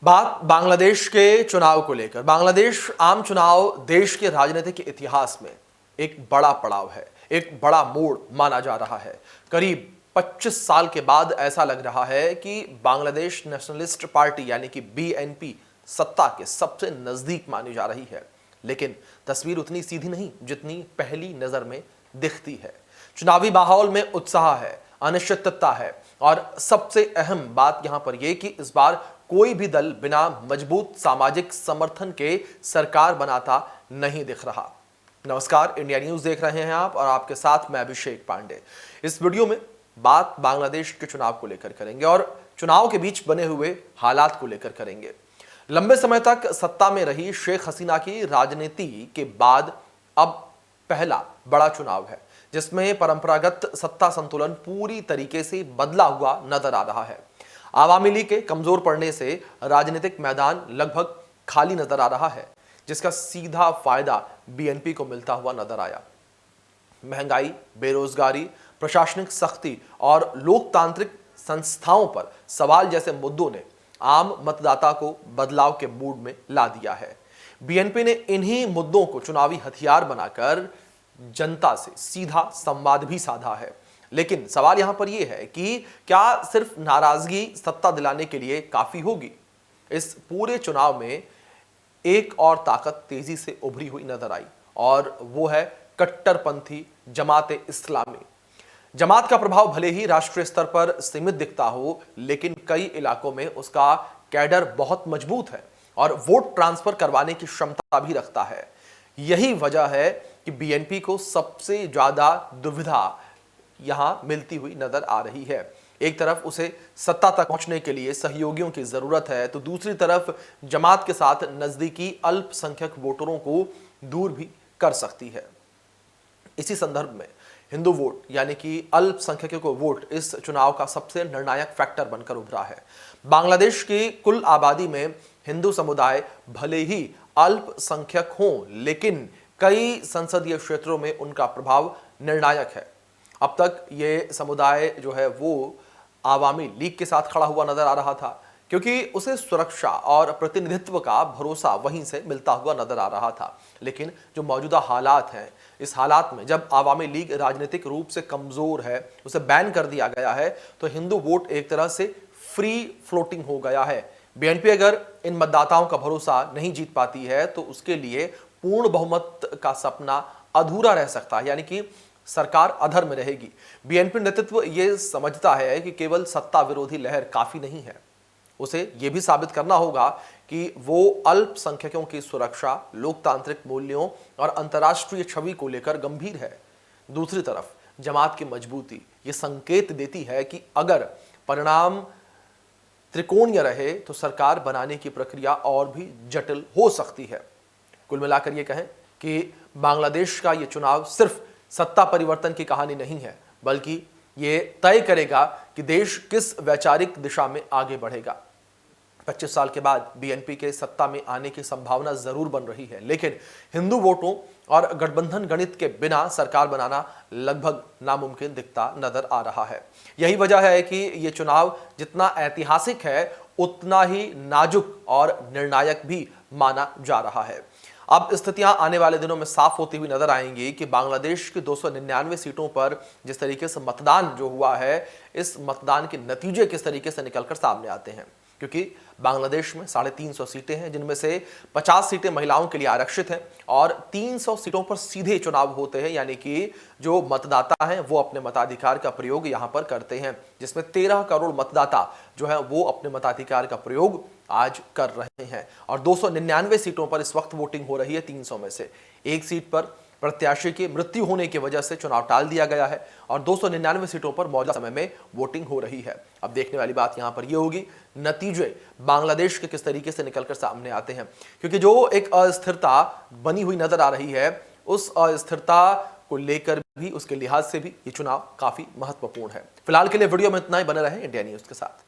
बात बांग्लादेश के चुनाव को लेकर। बांग्लादेश आम चुनाव देश के राजनीतिक इतिहास में एक बड़ा पड़ाव है, एक बड़ा मोड़ माना जा रहा है। करीब 25 साल के बाद ऐसा लग रहा है कि बांग्लादेश नेशनलिस्ट पार्टी यानी कि बीएनपी सत्ता के सबसे नजदीक मानी जा रही है। लेकिन तस्वीर उतनी सीधी नहीं जितनी पहली नजर में दिखती है। चुनावी माहौल में उत्साह है, अनिश्चितता है और सबसे अहम बात यहां पर यह कि इस बार कोई भी दल बिना मजबूत सामाजिक समर्थन के सरकार बनाता नहीं दिख रहा। नमस्कार, इंडिया न्यूज देख रहे हैं आप और आपके साथ मैं अभिषेक पांडे। इस वीडियो में बात बांग्लादेश के चुनाव को लेकर करेंगे और चुनाव के बीच बने हुए हालात को लेकर करेंगे। लंबे समय तक सत्ता में रही शेख हसीना की राजनीति के बाद अब पहला बड़ा चुनाव है जिसमें परंपरागत सत्ता संतुलन पूरी तरीके से बदला हुआ नजर आ रहा है। आवामी लीग के कमजोर पड़ने से राजनीतिक मैदान लगभग खाली नजर आ रहा है, जिसका सीधा फायदा बीएनपी को मिलता हुआ नजर आया। महंगाई, बेरोजगारी, प्रशासनिक सख्ती और लोकतांत्रिक संस्थाओं पर सवाल जैसे मुद्दों ने आम मतदाता को बदलाव के मूड में ला दिया है। बीएनपी ने इन्हीं मुद्दों को चुनावी हथियार बनाकर जनता से सीधा संवाद भी साधा है। लेकिन सवाल यहां पर यह है कि क्या सिर्फ नाराजगी सत्ता दिलाने के लिए काफी होगी? इस पूरे चुनाव में एक और ताकत तेजी से उभरी हुई नजर आई और वो है कट्टरपंथी जमात इस्लामी। जमात का प्रभाव भले ही राष्ट्रीय स्तर पर सीमित दिखता हो, लेकिन कई इलाकों में उसका कैडर बहुत मजबूत है और वोट ट्रांसफर करवाने की क्षमता भी रखता है। यही वजह है कि बीएनपी को सबसे ज्यादा दुविधा यहां मिलती हुई नजर आ रही है। एक तरफ उसे सत्ता तक पहुंचने के लिए सहयोगियों की जरूरत है, तो दूसरी तरफ जमात के साथ नजदीकी अल्पसंख्यक वोटरों को दूर भी कर सकती है। इसी संदर्भ में हिंदू वोट यानी कि अल्पसंख्यकों को वोट इस चुनाव का सबसे निर्णायक फैक्टर बनकर उभरा है। बांग्लादेश की कुल आबादी में हिंदू समुदाय भले ही अल्पसंख्यक हों, लेकिन कई संसदीय क्षेत्रों में उनका प्रभाव निर्णायक है। अब तक ये समुदाय जो है वो आवामी लीग के साथ खड़ा हुआ नजर आ रहा था, क्योंकि उसे सुरक्षा और प्रतिनिधित्व का भरोसा वहीं से मिलता हुआ नजर आ रहा था। लेकिन जो मौजूदा हालात हैं, इस हालात में जब आवामी लीग राजनीतिक रूप से कमजोर है, उसे बैन कर दिया गया है, तो हिंदू वोट एक तरह से फ्री फ्लोटिंग हो गया है। बीएनपी अगर इन मतदाताओं का भरोसा नहीं जीत पाती है तो उसके लिए पूर्ण बहुमत का सपना अधूरा रह सकता है, यानी कि सरकार अधर में रहेगी। बीएनपी नेतृत्व यह समझता है कि केवल सत्ता विरोधी लहर काफी नहीं है, उसे यह भी साबित करना होगा कि वो अल्पसंख्यकों की सुरक्षा, लोकतांत्रिक मूल्यों और अंतर्राष्ट्रीय छवि को लेकर गंभीर है। दूसरी तरफ जमात की मजबूती ये संकेत देती है कि अगर परिणाम त्रिकोणीय रहे तो सरकार बनाने की प्रक्रिया और भी जटिल हो सकती है। कुल मिलाकर ये कहें कि बांग्लादेश का ये चुनाव सिर्फ सत्ता परिवर्तन की कहानी नहीं है, बल्कि ये तय करेगा कि देश किस वैचारिक दिशा में आगे बढ़ेगा। 25 साल के बाद बीएनपी के सत्ता में आने की संभावना जरूर बन रही है, लेकिन हिंदू वोटों और गठबंधन गणित के बिना सरकार बनाना लगभग नामुमकिन दिखता नजर आ रहा है। यही वजह है कि ये चुनाव जितना ऐतिहासिक है उतना ही नाजुक और निर्णायक भी माना जा रहा है। अब स्थितियां आने वाले दिनों में साफ होती हुई नजर आएंगी कि बांग्लादेश की 299 सीटों पर जिस तरीके से मतदान जो हुआ है, इस मतदान के नतीजे किस तरीके से निकलकर सामने आते हैं। क्योंकि बांग्लादेश में 350 सीटें हैं, जिनमें से 50 सीटें महिलाओं के लिए आरक्षित हैं और 300 सीटों पर सीधे चुनाव होते हैं, यानी कि जो मतदाता हैं वो अपने मताधिकार का प्रयोग यहां पर करते हैं, जिसमें 13 करोड़ मतदाता जो है वो अपने मताधिकार का प्रयोग आज कर रहे हैं। और 299 सीटों पर इस वक्त वोटिंग हो रही है। 300 में से एक सीट पर प्रत्याशी की मृत्यु होने की वजह से चुनाव टाल दिया गया है और 299 सीटों पर मौजूदा समय में वोटिंग हो रही है। अब देखने वाली बात यहां पर यह होगी नतीजे बांग्लादेश के किस तरीके से निकलकर सामने आते हैं, क्योंकि जो एक अस्थिरता बनी हुई नजर आ रही है, उस अस्थिरता को लेकर भी, उसके लिहाज से भी ये चुनाव काफी महत्वपूर्ण है। फिलहाल के लिए वीडियो में इतना ही। बने रहे इंडिया न्यूज के साथ।